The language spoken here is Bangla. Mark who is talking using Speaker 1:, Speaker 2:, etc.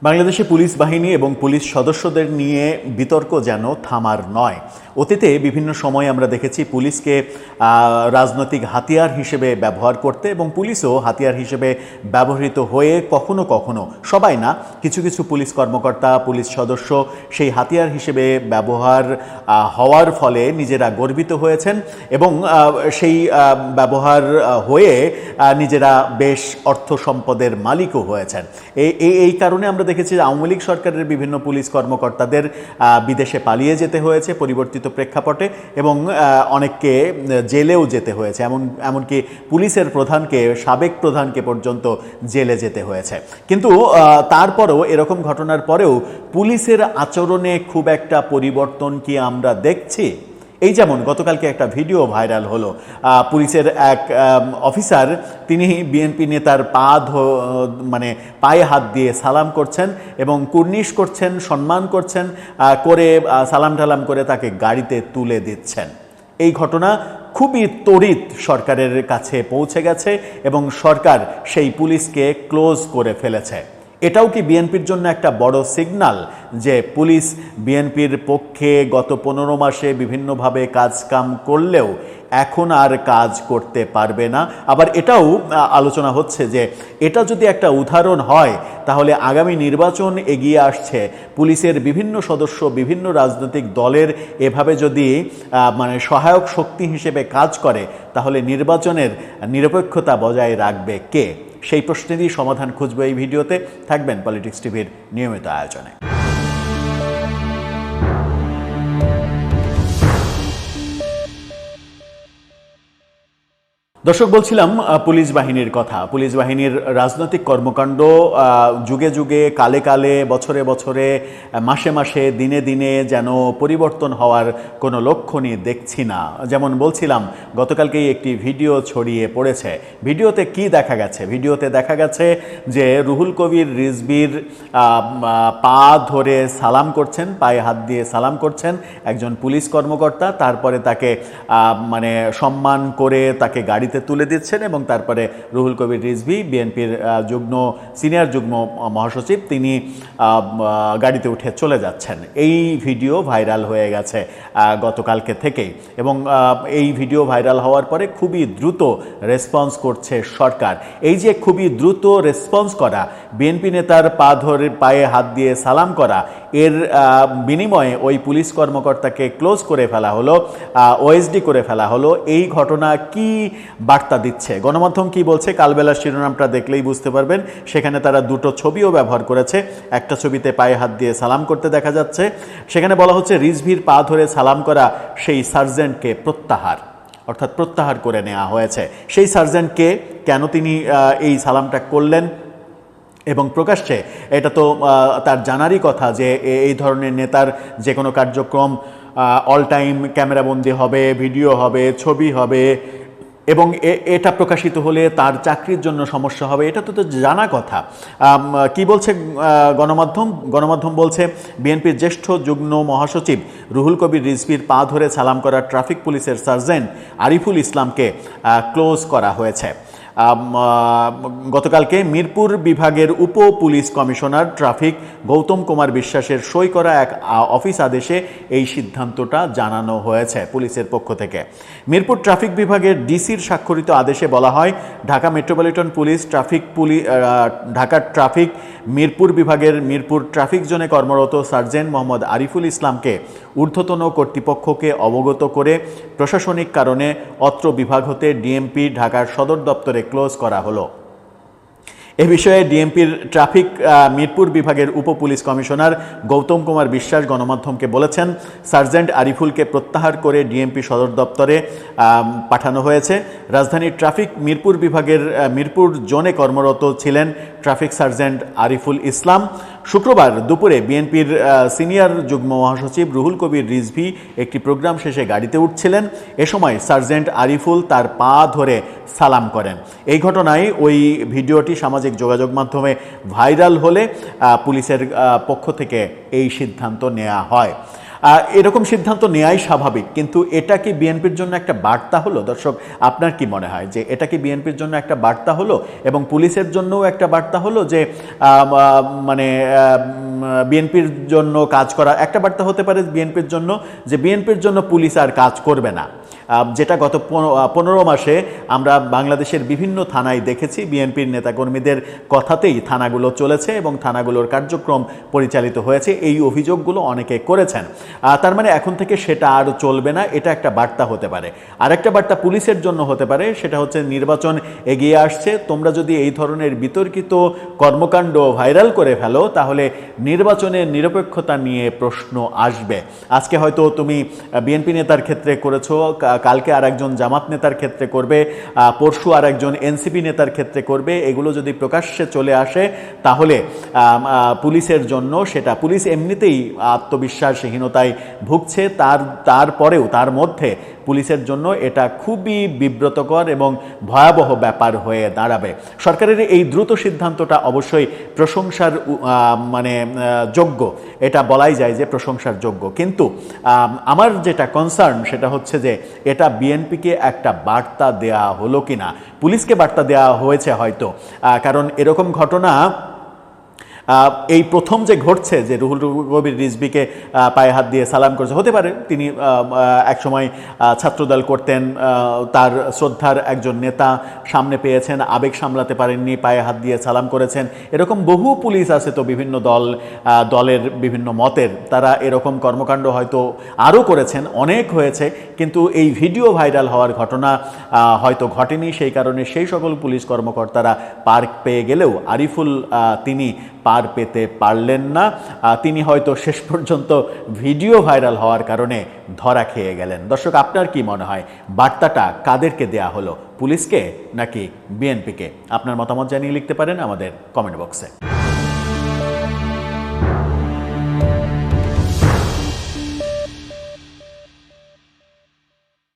Speaker 1: বাংলাদেশে পুলিশ বাহিনী এবং পুলিশ সদস্যদের নিয়ে বিতর্ক যেন থামার নয়। অতীতে বিভিন্ন সময় আমরা দেখেছি পুলিশকে রাজনৈতিক হাতিয়ার হিসেবে ব্যবহার করতে এবং পুলিশও হাতিয়ার হিসেবে ব্যবহৃত হয়ে কখনো কখনো, সবাই না, কিছু কিছু পুলিশ কর্মকর্তা, পুলিশ সদস্য সেই হাতিয়ার হিসেবে ব্যবহার হওয়ার ফলে নিজেরা গর্বিত হয়েছেন এবং সেই ব্যবহার হয়ে নিজেরা বেশ অর্থ সম্পদের মালিকও হয়েছেন। এই কারণে আমরা দেখেছি যে আওয়ামী লীগ সরকারের বিভিন্ন পুলিশ কর্মকর্তাদের বিদেশে পালিয়ে যেতে হয়েছে পরিবর্তিত প্রেক্ষাপটে এবং অনেককে জেলেও যেতে হয়েছে, এমনকি পুলিশের প্রধানকে, সাবেক প্রধানকে পর্যন্ত জেলে যেতে হয়েছে। কিন্তু তারপরেও, এরকম ঘটনার পরেও পুলিশের আচরণে খুব একটা পরিবর্তন কি আমরা দেখছি? এই যেমন গতকালকে একটা ভিডিও ভাইরাল হলো, পুলিশের এক অফিসার, তিনি বিএনপি নেতার পায়ে হাত দিয়ে সালাম করছেন এবং কুর্নিশ করছেন, সম্মান করছেন, করে সালাম টালাম করে তাকে গাড়িতে তুলে দিচ্ছেন। এই ঘটনা খুবই তড়িৎ সরকারের কাছে পৌঁছে গেছে এবং সরকার সেই পুলিশকে ক্লোজ করে ফেলেছে। এটাও কি বিএনপির জন্য একটা বড় সিগন্যাল যে পুলিশ বিএনপির পক্ষে গত 15 মাসে বিভিন্নভাবে কাজকাম করলেও এখন আর কাজ করতে পারবে না? আবার এটাও আলোচনা হচ্ছে যে এটা যদি একটা উদাহরণ হয়, তাহলে আগামী নির্বাচন এগিয়ে আসছে, পুলিশের বিভিন্ন সদস্য বিভিন্ন রাজনৈতিক দলের এভাবে যদি সহায়ক শক্তি হিসেবে কাজ করে, তাহলে নির্বাচনের নিরপেক্ষতা বজায় রাখবে কে? সেই প্রশ্নেরই সমাধান খুঁজবো এই ভিডিওতে। থাকবেন পলিটিক্স টিভির নিয়মিত আয়োজনে। দর্শক, বলছিলাম পুলিশ বাহিনীর কথা। পুলিশ বাহিনীর রাজনৈতিক কর্মকাণ্ড যুগে যুগে, কালে কালে, বছরে বছরে, মাসে মাসে, দিনে দিনে যেন পরিবর্তন হওয়ার কোনো লক্ষণই দেখছি না। যেমন বলছিলাম, গতকালকেই একটি ভিডিও ছড়িয়ে পড়েছে। ভিডিওতে কি দেখা গেছে? ভিডিওতে দেখা গেছে যে রুহুল কবির রিজভীর পা ধরে সালাম করছেন, পায়ে হাত দিয়ে সালাম করছেন একজন পুলিশ কর্মকর্তা। তারপরে তাকে সম্মান করে তাকে গাড়িতে তুলে দিচ্ছেন এবং তারপরে রুহুল কবির রিজভী, বিএনপির সিনিয়র যুগ্ম মহাসচিব, তিনি গাড়িতে উঠে চলে যাচ্ছেন। এই ভিডিও ভাইরাল হয়ে গেছে গতকালকে থেকেই এবং এই ভিডিও ভাইরাল হওয়ার পরে খুবই দ্রুত রেসপন্স করছে সরকার। এই যে খুবই দ্রুত রেসপন্স করা, বিএনপি নেতার পায়ে হাত দিয়ে সালাম করা, এর বিনিময়ে ওই পুলিশ কর্মকর্তাকে ক্লোজ করে ফেলা হলো, ওএসডি করে ফেলা হলো। এই ঘটনা কি বার্তা দিচ্ছে? গণমাধ্যম কি বলছে? কালবেলার শিরোনামটা দেখলেই বুঝতে পারবেন। সেখানে তারা দুটো ছবিও ব্যবহার করেছে। একটা ছবিতে পায়ে হাত দিয়ে সালাম করতে দেখা যাচ্ছে, সেখানে বলা হচ্ছে রিজভীর পা ধরে সালাম করা সেই সার্জেন্টকে প্রত্যাহার, অর্থাৎ প্রত্যাহার করে নেওয়া হয়েছে। সেই সার্জেন্টকে, কেন তিনি এই সালামটা করলেন এবং প্রকাশ্যে, এটা তো তার জানারই কথা যে এই ধরনের নেতার যে কোনো কার্যক্রম অল টাইম ক্যামেরাবন্দি হবে, ভিডিও হবে, ছবি হবে এবং এটা প্রকাশিত হলে তার চাকরির জন্য সমস্যা হবে। এটা তো জানা কথা। কি বলছে গণমাধ্যম বলছে, বিএনপির জ্যেষ্ঠ যুগ্ম মহাসচিব রুহুল কবির রিজভীর পা ধরে সালাম করা ট্রাফিক পুলিশের সার্জেন্ট আরিফুল ইসলামকে ক্লোজ করা হয়েছে। গতকালকে মিরপুর বিভাগের উপ police commissioner traffic Gautam Kumar বিশ্বাসের সই করা এক অফিস আদেশে এই সিদ্ধান্তটা জানানো হয়েছে পুলিশের পক্ষ থেকে। মিরপুর ট্রাফিক বিভাগের ডিসির স্বাক্ষরিত আদেশে বলা হয়, Dhaka metropolitan police Dhaka traffic Mirpur বিভাগের মিরপুর ট্রাফিক জোনে কর্মরত সার্জেন্ট মোহাম্মদ আরিফুল ইসলামকে ঊর্ধ্বতন কর্তৃপক্ষকে অবগত করে প্রশাসনিক কারণে অত্র বিভাগ হতে ডিএমপি ঢাকার সদর দপ্তরে ক্লোজ করা হলো। এ বিষয়ে ডিএমপির ট্রাফিক মিরপুর বিভাগের উপ পুলিশ কমিশনার গৌতম কুমার বিশ্বাস গণমাধ্যমকে বলেছেন, সার্জেন্ট আরিফুলকে প্রত্যাহার করে ডিএমপি সদর দপ্তরে পাঠানো হয়েছে। রাজধানীর ট্রাফিক মিরপুর বিভাগের মিরপুর জোনে কর্মরত ছিলেন ট্রাফিক সার্জেন্ট আরিফুল ইসলাম। শুক্রবার দুপুরে বিএনপির সিনিয়র যুগ্ম মহাসচিব রুহুল কবির রিজভী একটি প্রোগ্রাম শেষে গাড়িতে উঠছিলেন। এ সময় সার্জেন্ট আরিফুল তার পা ধরে সালাম করেন। এই ঘটনায় ওই ভিডিওটি সামাজিক যোগাযোগ মাধ্যমে ভাইরাল হলে পুলিশের পক্ষ থেকে এই সিদ্ধান্ত নেওয়া হয়। এরকম সিদ্ধান্ত নেওয়াই স্বাভাবিক, কিন্তু এটা কি বিএনপির জন্য একটা বার্তা হলো? দর্শক, আপনার কি মনে হয় যে এটা কি বিএনপির জন্য একটা বার্তা হলো এবং পুলিশের জন্যও একটা বার্তা হলো যে মানে বিএনপির জন্য কাজ করা? একটা বার্তা হতে পারে বিএনপির জন্য যে বিএনপির জন্য পুলিশ আর কাজ করবে না, যেটা গত 15 মাসে আমরা বাংলাদেশের বিভিন্ন থানায় দেখেছি। বিএনপির নেতাকর্মীদের কথাতেই থানাগুলো চলেছে এবং থানাগুলোর কার্যক্রম পরিচালিত হয়েছে, এই অভিযোগগুলো অনেকে করেছেন। তার মানে এখন থেকে সেটা আর চলবে না, এটা একটা বার্তা হতে পারে। আরেকটা বার্তা পুলিশের জন্য হতে পারে, সেটা হচ্ছে নির্বাচন এগিয়ে আসছে, তোমরা যদি এই ধরনের বিতর্কিত কর্মকাণ্ড ভাইরাল করে ফেলো তাহলে নির্বাচনের নিরপেক্ষতা নিয়ে প্রশ্ন আসবে। আজকে হয়তো তুমি বিএনপি নেতার ক্ষেত্রে করেছো, কালকে আর একজন জামাত নেতার ক্ষেত্রে করবে, পরশু আর একজন এনসিপি নেতার ক্ষেত্রে করবে। এগুলো যদি প্রকাশ্যে চলে আসে তাহলে পুলিশের জন্য সেটা, পুলিশ এমনিতেই আত্মবিশ্বাসহীনতায় ভুগছে, তারপরেও তার মধ্যে পুলিশের জন্য এটা খুবই বিব্রতকর এবং ভয়াবহ ব্যাপার হয়ে দাঁড়াবে। সরকারের এই দ্রুত সিদ্ধান্তটা অবশ্যই প্রশংসার মানে যোগ্য, এটা বলাই যায় যে প্রশংসার যোগ্য। কিন্তু আমার যেটা কনসার্ন সেটা হচ্ছে যে এটা বিএনপিকে একটা বার্তা দেয়া হলো কিনা। পুলিশকে বার্তা দেওয়া হয়েছে হয়তো, কারণ এরকম ঘটনা এই প্রথম যে ঘটছে যে রুহুল কবির রিজভীকে পায়ে হাত দিয়ে সালাম করেছে, হতে পারে তিনি একসময় ছাত্রদল করতেন, তার শ্রদ্ধার একজন নেতা সামনে পেয়েছেন, আবেগ সামলাতে পারেননি, পায়ে হাত দিয়ে সালাম করেছেন। এরকম বহু পুলিশ আছে তো বিভিন্ন দলের বিভিন্ন মতের, তারা এরকম কর্মকাণ্ড হয়তো আরও করেছেন, অনেক হয়েছে, কিন্তু এই ভিডিও ভাইরাল হওয়ার ঘটনা হয়তো ঘটেনি। সেই কারণে সেই সকল পুলিশ কর্মকর্তারা পার পেয়ে গেলেও আরিফুল তিনি পার পেতে পারলেন না। তিনি হয়তো শেষ পর্যন্ত ভিডিও ভাইরাল হওয়ার কারণে ধরা খেয়ে গেলেন। দর্শক, আপনার কি মনে হয় বার্তাটা কাদেরকে দেয়া হলো, পুলিশকে নাকি বিএনপিকে? আপনার মতামত জানিয়ে লিখতে পারেন আমাদের কমেন্ট বক্সে।